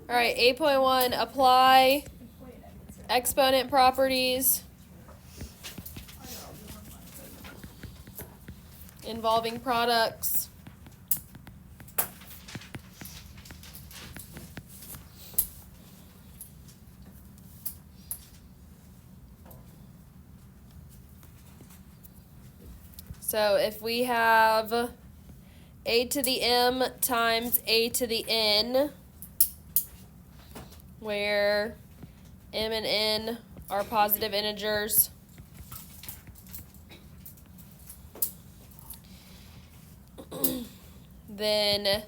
All right, 8.1, apply exponent properties involving products. So if we have a to the m times a to the n, where m and n are positive integers, then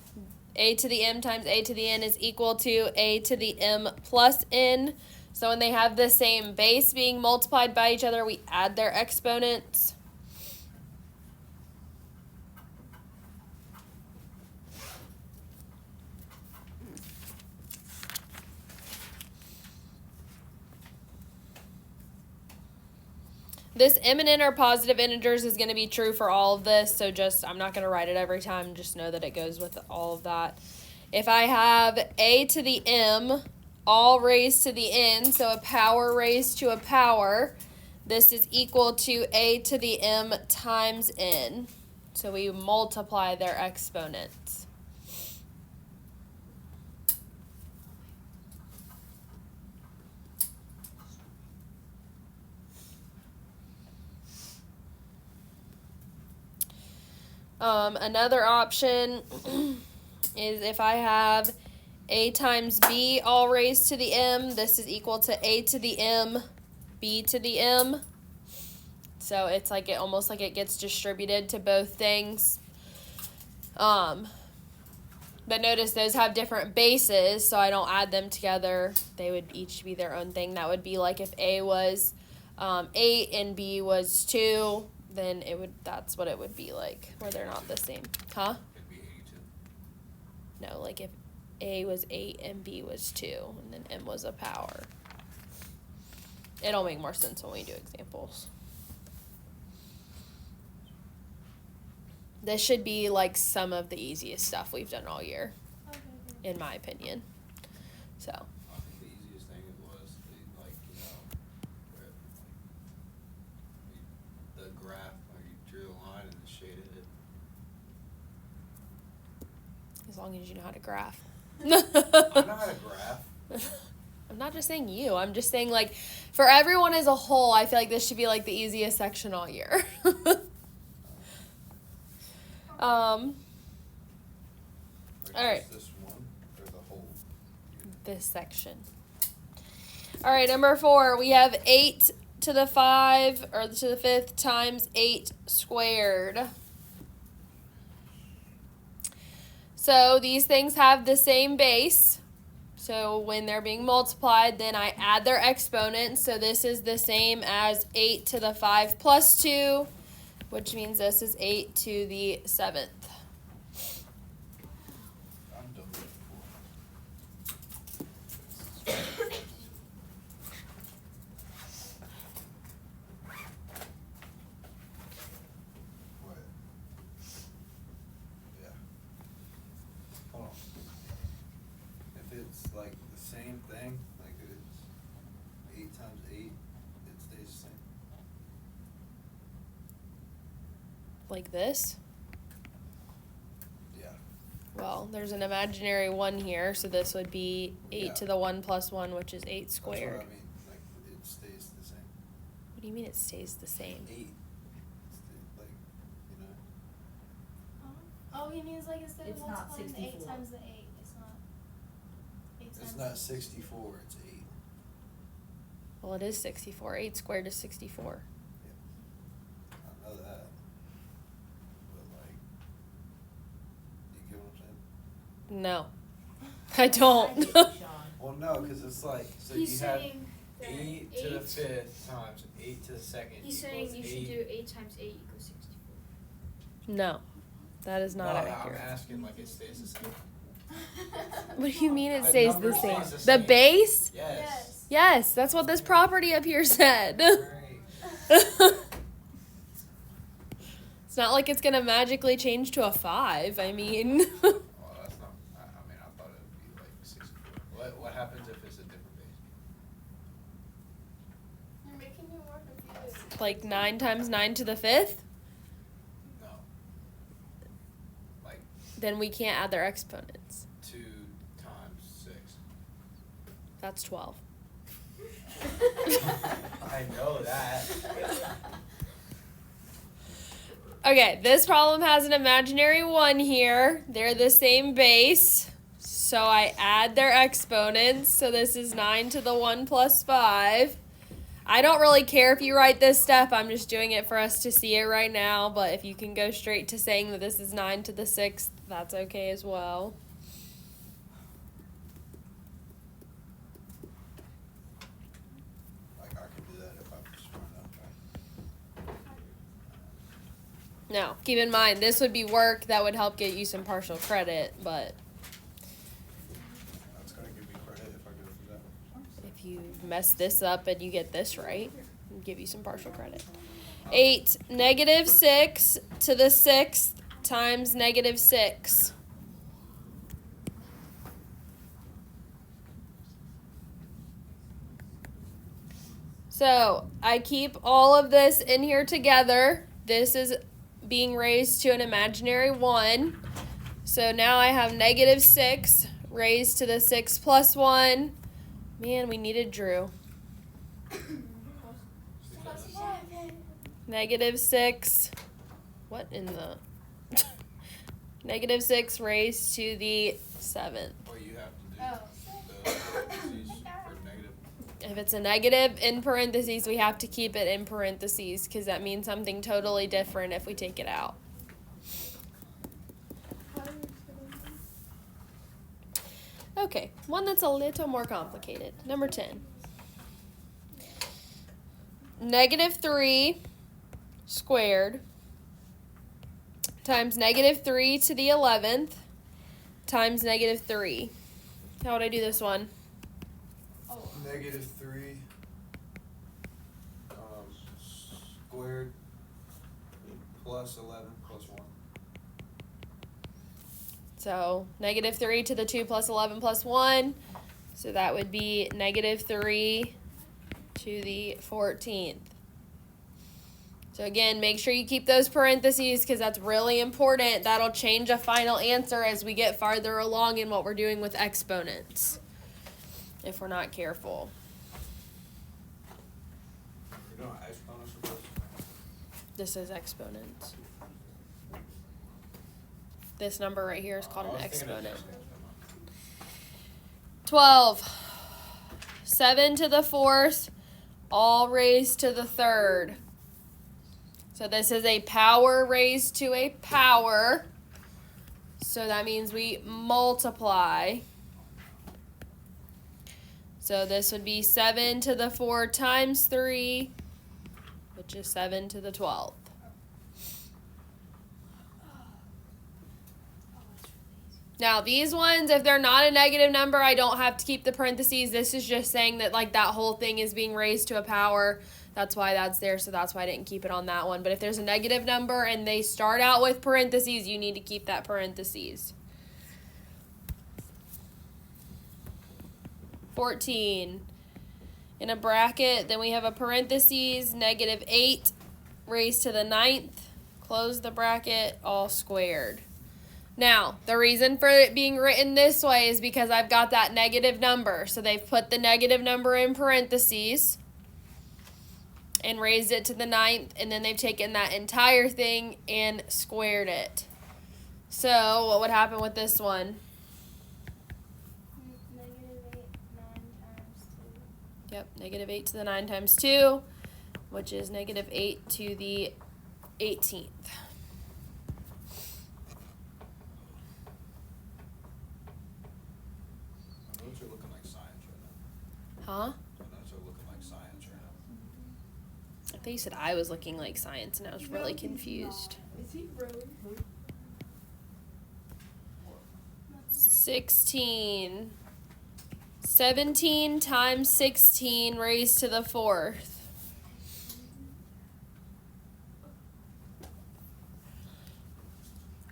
a to the m times a to the n is equal to a to the m plus n. So when they have the same base being multiplied by each other, we add their exponents. This m and n are positive integers is going to be true for all of this, so I'm not going to write it every time, just know that it goes with all of that. If I have a to the m, all raised to the n, so a power raised to a power, this is equal to a to the m times n. So we multiply their exponents. Another option is if I have a times b all raised to the m, this is equal to a to the m, b to the m. So it's like almost like it gets distributed to both things. But notice those have different bases, so I don't add them together. They would each be their own thing. That would be like if a was 8 and b was 2. Then that's what it would be like, where they're not the same. Huh? It'd be 82. No, like if A was 8 and B was 2, and then M was a power. It'll make more sense when we do examples. This should be like some of the easiest stuff we've done all year, in my opinion. So. I think the easiest thing was the graph where you drew a line and shaded it. As long as you know how to graph. I know how to graph. I'm not just saying you. I'm just saying, like, for everyone as a whole, I feel like this should be, like, the easiest section all year. All right. This one or the whole? This section. All right, number 4. We have 8 to the 5, or to the 5th, times 8 squared. So these things have the same base. So when they're being multiplied, then I add their exponents. So this is the same as 8 to the 5 plus 2, which means this is 8 to the 7th. I'm done with What? Yeah. Hold on. If it's like the same thing, like it's 8 times 8, it stays the same. Like this. Yeah. Well, there's an imaginary 1 here, so this would be 8 Yeah. to the 1 plus 1, which is 8 That's squared. what I mean. Like it stays the same. What do you mean it stays the same? 8. Like, you know. Oh, he means like instead of It's not multiplying the 8 64. times the 8, it's not 8 It's times not the 64, it's 8. Well, it is 64. 8 squared is 64. I know that. But like, you get what I'm saying? No. I don't. Well, no, because it's like, so He's you have saying that 8 to the 5th times 8 to the 2nd He's equals saying you 8. should do 8 times 8 equals 64. No. That is not No, accurate. I'm asking like it stays the same. What do you mean it The stays number the same? stays the The same. base? Yes. Yes, that's what this property up here said. Great. It's not like it's going to magically change to a 5. I mean, Well, that's not, I mean, I thought it would be like 64. happens if it's a different base? You're making me more confused. Like 9 times 9 to the 5th? No. Like Then we can't add their exponents. 2 times 6. That's 12. I know that. Okay, this problem has an imaginary 1 here. They're the same base. So I add their exponents. So this is 9 to the 1 plus 5. I don't really care if you write this step. I'm just doing it for us to see it right now. But if you can go straight to saying that this is 9 to the 6th, that's okay as well. Like I can do that if I'm smart enough, right? Now, keep in mind, this would be work that would help get you some partial credit, but That's gonna give me credit if I go through that. if you mess this up and you get this right, it'll give you some partial credit. 8, negative 6 to the 6th times negative 6. So, I keep all of this in here together. This is being raised to an imaginary 1. So now I have negative 6 raised to the 6 plus 1. Man, we needed Drew. Negative 6. What in the... Negative 6 raised to the 7th. Well, you have to do Oh. the parentheses for negative. If it's a negative in parentheses, we have to keep it in parentheses because that means something totally different if we take it out. Okay, one that's a little more complicated. Number 10. Negative 3 squared times negative 3 to the 11th times negative 3. How would I do this one? Negative 3 squared plus 11 plus 1. So negative 3 to the 2 plus 11 plus 1. So that would be negative 3 to the 14th. So again, make sure you keep those parentheses because that's really important. That'll change a final answer as we get farther along in what we're doing with exponents, if we're not careful. You're doing exponents for this? This is exponents. This number right here is called an exponent. 12. 7 to the 4th, all raised to the 3rd. So this is a power raised to a power. So that means we multiply. So this would be 7 to the 4 times 3, which is 7 to the 12th. Now, these ones, if they're not a negative number, I don't have to keep the parentheses. This is just saying that, like, that whole thing is being raised to a power. That's why that's there, so that's why I didn't keep it on that one. But if there's a negative number and they start out with parentheses, you need to keep that parentheses. 14. In a bracket, then we have a parentheses, negative 8 raised to the 9th. Close the bracket, all squared. Now, the reason for it being written this way is because I've got that negative number. So they've put the negative number in parentheses and raised it to the 9th, and then they've taken that entire thing and squared it. So what would happen with this one? Negative 8, 9 times 2. Yep, negative 8 to the 9 times 2, which is negative 8 to the 18th. My notes are looking like science right now. Huh? My notes are looking like science right now. I thought you said I was looking like science, and I was really confused. Is he really? 16. 17 times 16 raised to the 4th.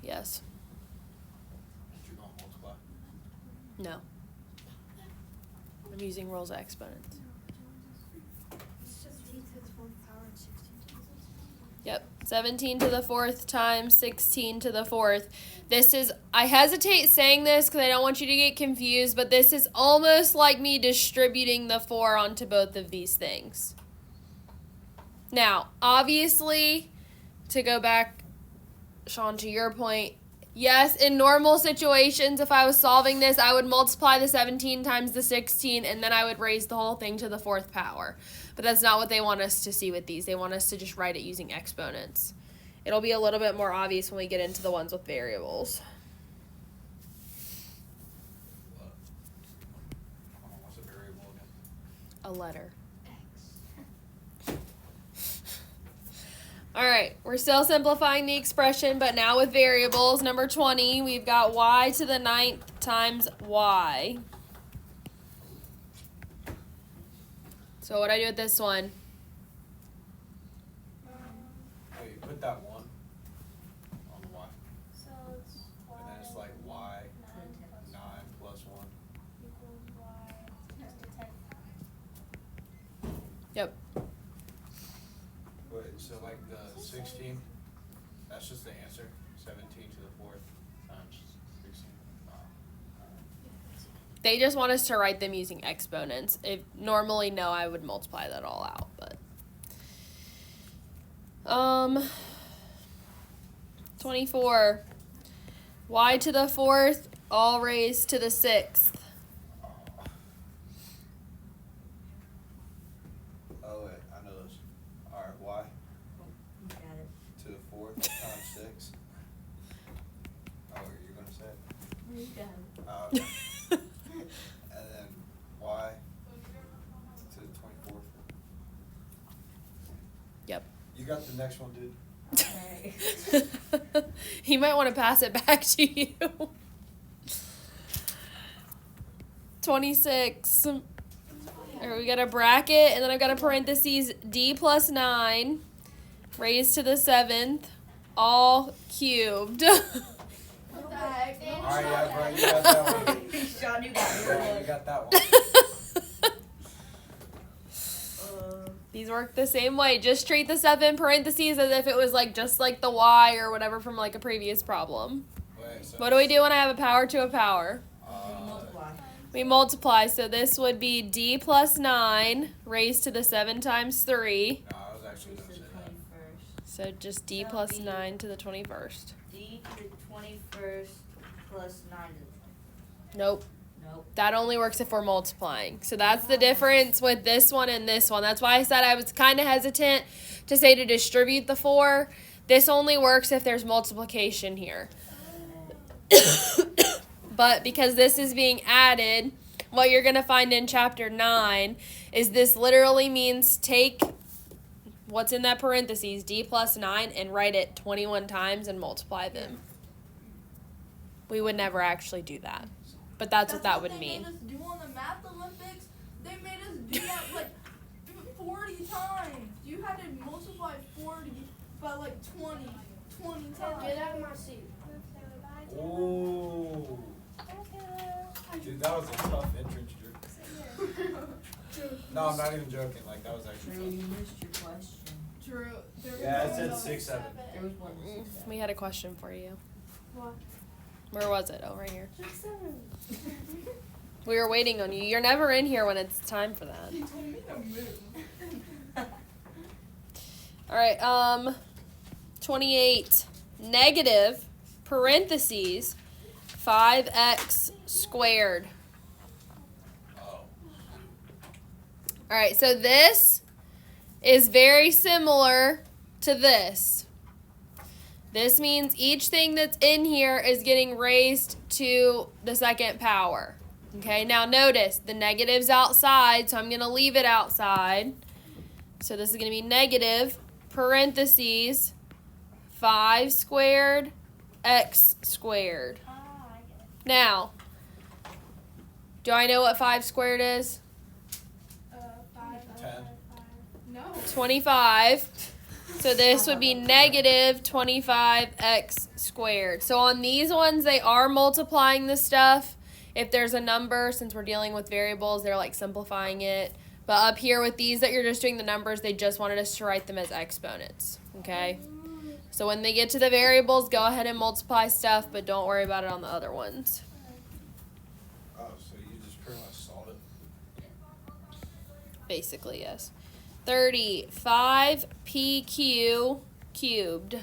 Yes. You're going to multiply. No. I'm using rules of exponents. Yep, 17 to the 4th times 16 to the 4th. This is, I hesitate saying this because I don't want you to get confused, but this is almost like me distributing the 4 onto both of these things. Now, obviously, to go back, Sean, to your point, yes, in normal situations, if I was solving this, I would multiply the 17 times the 16, and then I would raise the whole thing to the 4th power. But that's not what they want us to see with these. They want us to just write it using exponents. It'll be a little bit more obvious when we get into the ones with variables. What's a variable again? A letter. All right, we're still simplifying the expression, but now with variables. Number 20, we've got y to the 9th times y. So what do I do with this one? Oh, you put that 1 on the y. So it's y. And then it's like y 9 plus 1. Equals y to the 10th. Yep. Wait, so like the 16, that's just the answer. 17 to the 4th times 16. They just want us to write them using exponents. If normally, no, I would multiply that all out, but 24. Y to the 4th, all raised to the 6th. Oh wait, I know those. Alright, y You got it. to the 4th times 6. Oh, you're gonna say it? You got it. Oh, okay. And then y to the 24th. Yep. You got the next one, dude? Okay. He might want to pass it back to you. 26. All right, we got a bracket, and then I've got a parentheses, d plus 9, raised to the 7th, all cubed. What the heck? Alright, yeah, bro, you got that one. Sean, you got Bro, it. you got that one. These work the same way. Just treat the 7 parentheses as if it was like just like the y or whatever from like a previous problem. Wait, so What do we do when I have a power to a power? Multiply. We multiply, so this would be d plus 9 raised to the 7 times 3. No, I was actually This gonna is say the that. 21st. So just d That'll plus be 9 to the 21st. D to the 21st plus 9 to the 20th. Nope. Nope. That only works if we're multiplying. So that's the difference with this one and this one. That's why I said I was kind of hesitant to say to distribute the 4. This only works if there's multiplication here. But because this is being added, what you're going to find in chapter 9 is this literally means take what's in that parentheses, d plus 9, and write it 21 times and multiply them. We would never actually do that. But that's what that would mean. They made us do on the Math Olympics. They made us do that like 40 times. You had to multiply 40 by like 20 times. Get out of my seat. Ooh. Dude, that was a tough entrance joke. No, I'm not even joking. Like, that was actually Drew, tough. you missed your question. Drew, there was Yeah, it one said that 6, 7. There was one that said We had a question for you. What? Where was it? Oh, right here. 6, 7. We were waiting on you. You're never in here when it's time for that. He told me to move. All right, 28, negative, parentheses, 5x squared. Oh. All right, so this is very similar to this. This means each thing that's in here is getting raised to the 2nd power. Okay, now notice the negative's outside, so I'm going to leave it outside. So this is going to be negative, parentheses, 5 squared, x squared. Ah, I get it. Now, do I know what 5 squared is? 5, 10. No. 25. So this would be negative 25x squared. So on these ones, they are multiplying the stuff. if there's a number, since we're dealing with variables, they're like simplifying it. But up here with these that you're just doing the numbers, they just wanted us to write them as exponents, okay? So when they get to the variables, go ahead and multiply stuff, but don't worry about it on the other ones. Oh, so you just pretty much solved it? Basically, yes. 35 PQ cubed.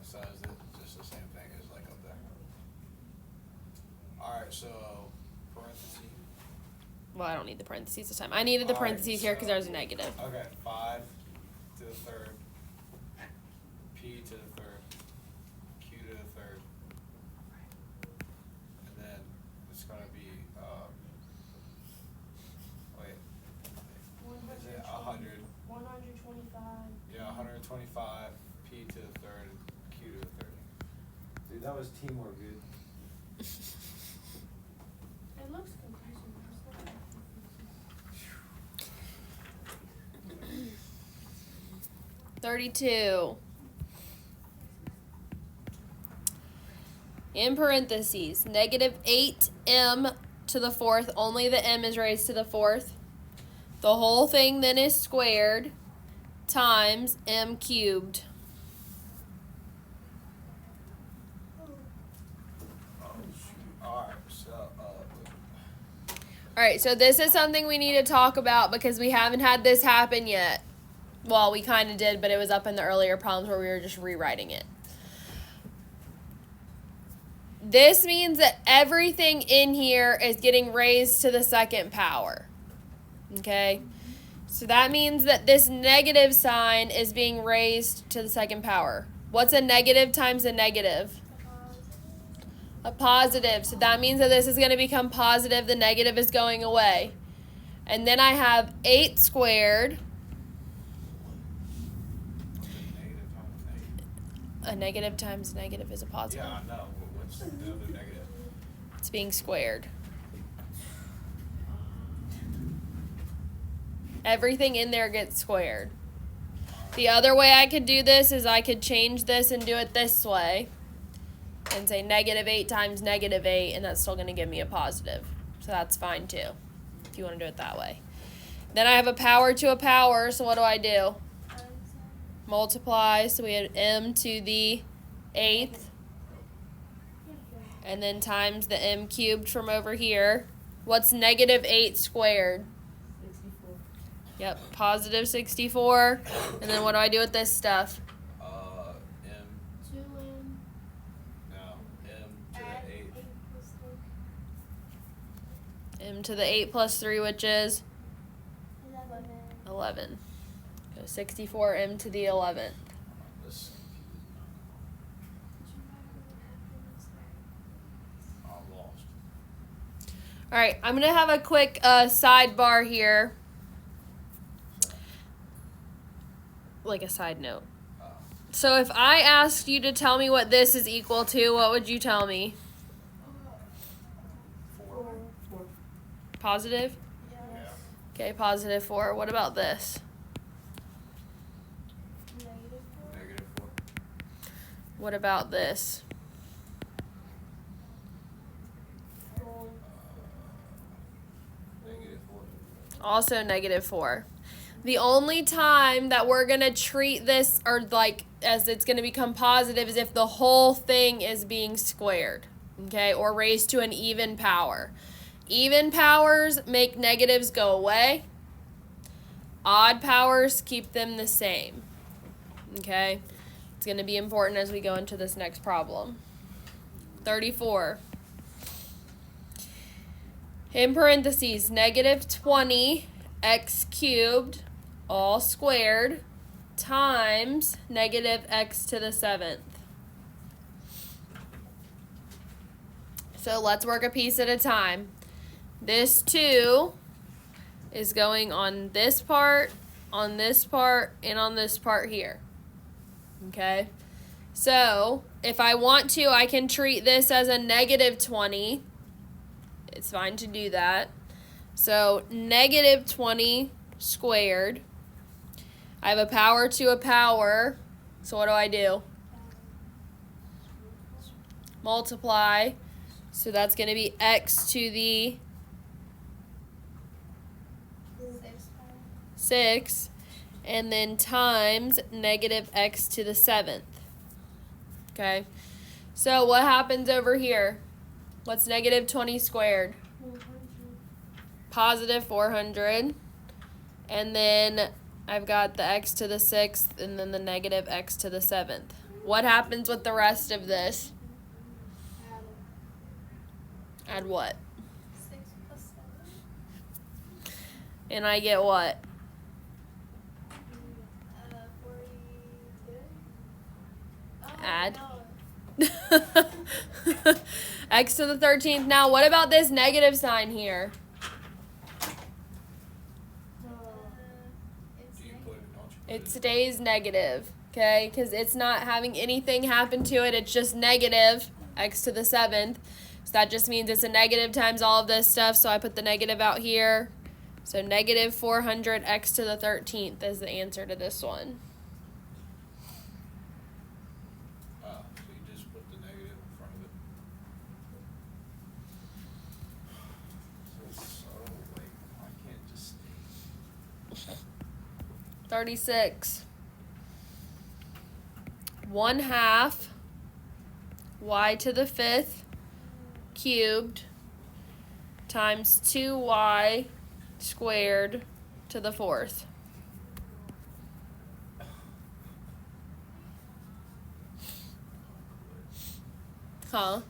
So is it just the same thing as like up there? Alright, so parentheses. Well, I don't need the parentheses this time. I needed the parentheses here because there's a negative. Okay, 5 to the third, p to the third, q to the third, and then it's gonna be wait, is it 100? 125. Yeah, 125 p to the third, q to the third. Dude, that was teamwork, dude. It looks confusing. It's not confusing. 32. In parentheses, negative 8m to the fourth. Only the m is raised to the fourth. The whole thing then is squared times m cubed. Alright, so Alright, so this is something we need to talk about because we haven't had this happen yet. Well, we kind of did, but it was up in the earlier problems where we were just rewriting it. This means that everything in here is getting raised to the second power. Okay? So that means that this negative sign is being raised to the second power. What's a negative times a negative? A positive. So that means that this is going to become positive. The negative is going away. And then I have 8 squared. A negative times negative is a positive. yeah, I know. What's the other negative? It's being squared. Everything in there gets squared. The other way I could do this is I could change this and do it this way. And say negative 8 times negative 8, and that's still going to give me a positive. So that's fine too, if you want to do it that way. Then I have a power to a power, so what do? Multiply, so we had m to the 8th. And then times the m cubed from over here. What's negative 8 squared? 64. Yep, positive 64. And then what do I do with this stuff? M, 2m. no, m to Add the 8. 8 plus 3. M to the 8 plus 3, which is 11. 11. So 64 m to the 11th. This, I'm lost. All right, I'm going to have a quick sidebar here. Like a side note. So if I asked you to tell me what this is equal to, what would you tell me? 4. 4. Positive? Yes. Yeah. Okay, positive 4. What about this? Negative 4. Negative 4. What about this? Negative 4. Also negative 4. The only time that we're going to treat this, or like as it's going to become positive, is if the whole thing is being squared, okay, or raised to an even power. Even powers make negatives go away. Odd powers keep them the same, okay? It's going to be important as we go into this next problem. 34. In parentheses, negative 20 x cubed, all squared, times negative x to the 7th. So let's work a piece at a time. This 2 is going on this part, and on this part here. Okay? So if I want to, I can treat this as a negative 20. It's fine to do that. So negative 20 squared. I have a power to a power. So what do? multiply. So that's going to be x to the 6, and then times negative x to the 7th. Okay, so what happens over here? What's negative 20 squared? Positive 400. And then I've got the x to the 6th and then the negative x to the 7th. What happens with the rest of this? Add what? 6 plus 7. And I get what? 42. Oh, Add. no. X to the 13th. Now, what about this negative sign here? It's Do you negative. put it, don't you put It stays negative, okay? Because it's not having anything happen to it. It's just negative, x to the 7th. So that just means it's a negative times all of this stuff. So I put the negative out here. So negative 400 x to the 13th is the answer to this one. So you just put the negative in front of it. So like, I can't just stay. 36. 1/2 y to the 5th cubed times 2y squared to the 4th. Huh? I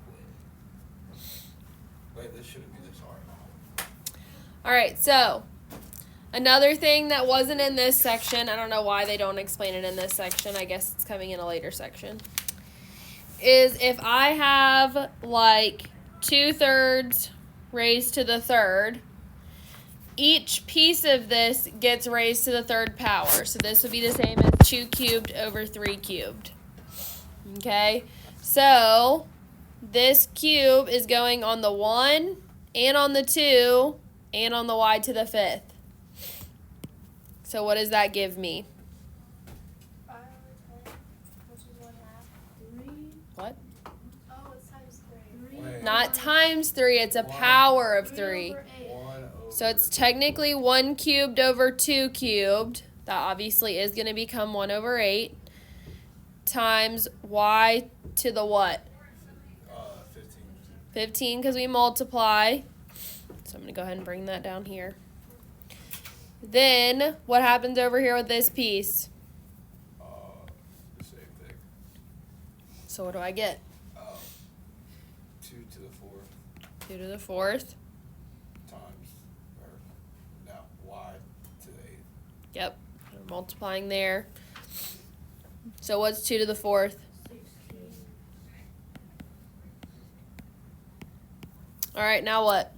quit. Wait, this shouldn't be this hard. All right, so another thing that wasn't in this section, I don't know why they don't explain it in this section. I guess it's coming in a later section. Is if I have like 2/3 raised to the 3rd, each piece of this gets raised to the 3rd power. So this would be the same as 2 cubed over 3 cubed. Okay, so this cube is going on the 1 and on the 2 and on the y to the 5th. So what does that give me? 5 over 10, which is 1/2. 3. What? Oh, it's times 3. Wait. Not times 3, it's a power of 3. 3 over 8. 1 over. So it's technically 1 cubed over 2 cubed. That obviously is going to become 1 over 8 times y to the what? 15. 15 because we multiply. So I'm going to go ahead and bring that down here. Then what happens over here with this piece? The same thing. So what do I get? 2 to the 4th 2 to the 4th. times, or no, y to the 8th. Yep. We're multiplying there. So what's 2 to the 4th? 16. All right, now what?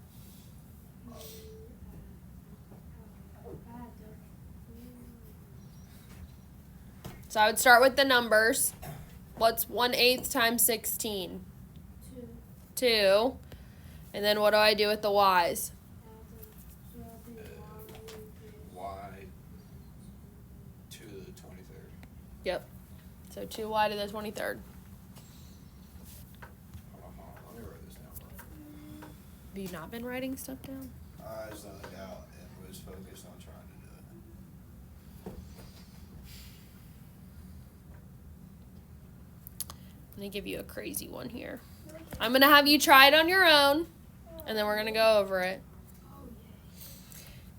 So I would start with the numbers. What's 1/8 times 16? 2. 2. And then what do I do with the y's? Y to the 23rd. Yep. So 2y to the 23rd. Hold on, let me write this down. Have you not been writing stuff down? I zoned out and was focused on trying to do it. I'm going to give you a crazy one here. I'm going to have you try it on your own, and then we're going to go over it.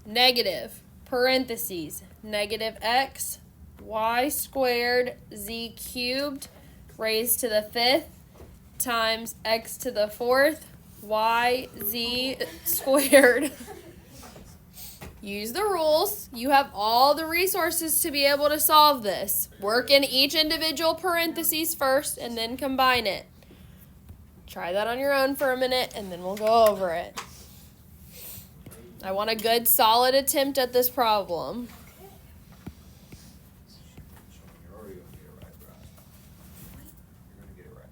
Negative, parentheses, negative x, y squared, z cubed, raised to the 5th, times x to the 4th, y, z squared. Use the rules. You have all the resources to be able to solve this. Work in each individual parentheses first and then combine it. Try that on your own for a minute and then we'll go over it. I want a good solid attempt at this problem. You're already gonna get it right, Brian. You're gonna get it right.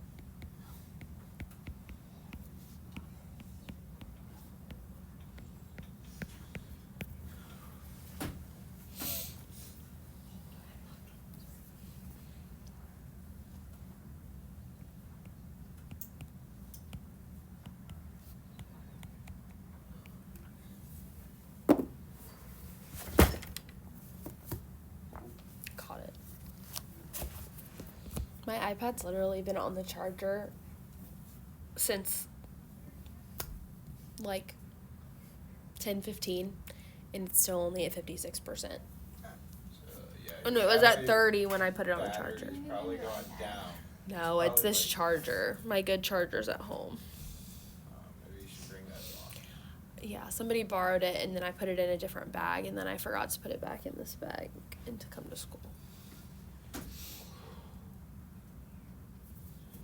My iPad's literally been on the charger since like 10:15, and it's still only at 56%. Yeah, Oh no, it was at 30 when I put it on the charger. battery's probably gone down. No, it's Probably this like- charger. My good charger's at home. Maybe you should bring that along. Yeah, somebody borrowed it, and then I put it in a different bag, and then I forgot to put it back in this bag and to come to school. I'm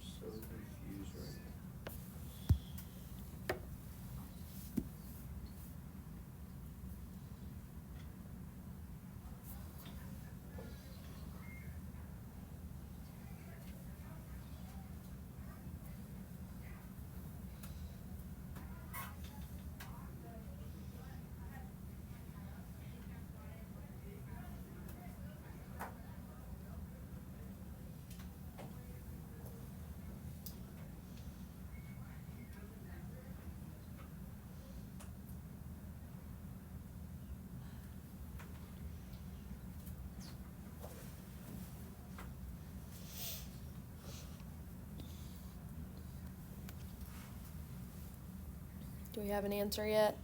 so confused right now. Do we have an answer yet?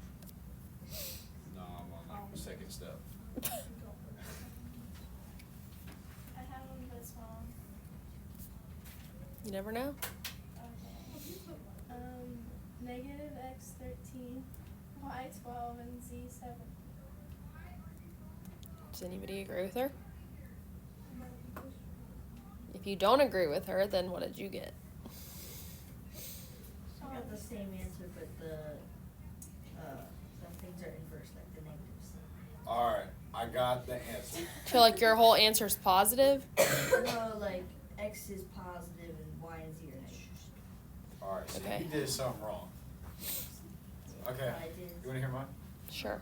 No, I'm on the second step. I have one, but it's wrong. You never know. Okay. Negative x 13, y 12, and z 7. Does anybody agree with her? If you don't agree with her, then what did you get? I got the same answer, but some things are inverse, like the negatives. Alright, I got the answer. Feel like your whole answer's positive? No, like x is positive and y and z are negative. Alright, so Okay. you did something wrong. Okay, I did. you wanna hear mine? Sure.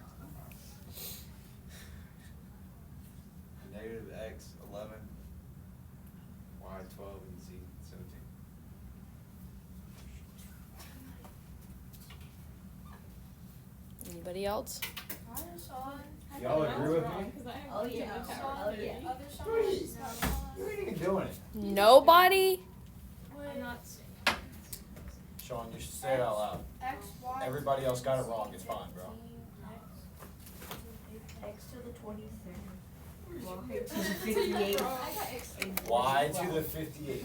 Negative x 11, y 12, and z 17. Anybody else? Y'all agree with me? Oh yeah, oh yeah. You ain't even doing it. Nobody? Sean, you should say it out loud. Everybody else got it wrong, it's fine, bro. X to the 23rd. Y to the 58th. Y to the 58th.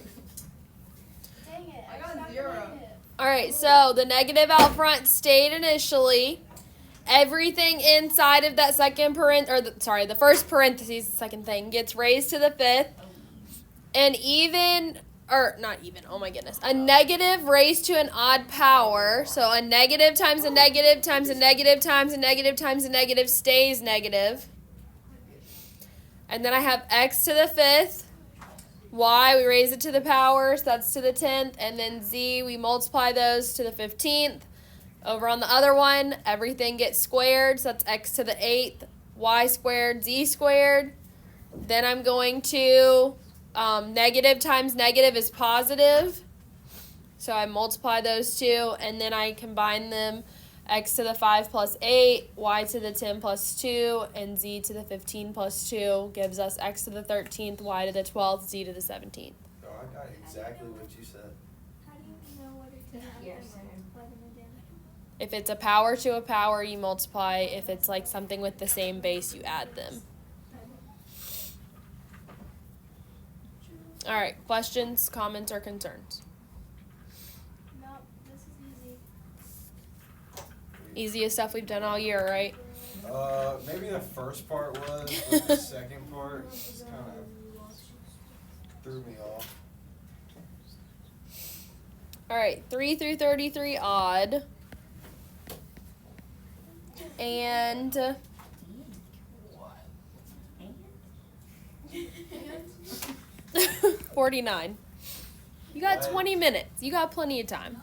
Dang it. I got 0. Alright, so the negative out front stayed initially. Everything inside of that second the first parentheses, the second thing, gets raised to the 5th. And a negative raised to an odd power. So a negative times a negative times a negative times a negative times a negative stays negative. And then I have x to the 5th. Y, we raise it to the power, so that's to the 10th. And then z, we multiply those to the 15th. Over on the other one, everything gets squared, so that's x to the 8th, y squared, z squared. Then I'm going to negative times negative is positive. So I multiply those two, and then I combine them. X to the 5 plus 8, y to the 10 plus 2, and z to the 15 plus 2 gives us x to the 13th, y to the 12th, z to the 17th. Bro, I got exactly what you said. How do you know what it's Yes. If it's a power to a power, you multiply. If it's like something with the same base, you add them. All right, questions, comments, or concerns? Nope, this is easy. Easiest stuff we've done all year, right? Maybe the first part was, but the second part just kind of threw me off. All right, 3 through 33 odd. And 49. You got 20 minutes. You got plenty of time.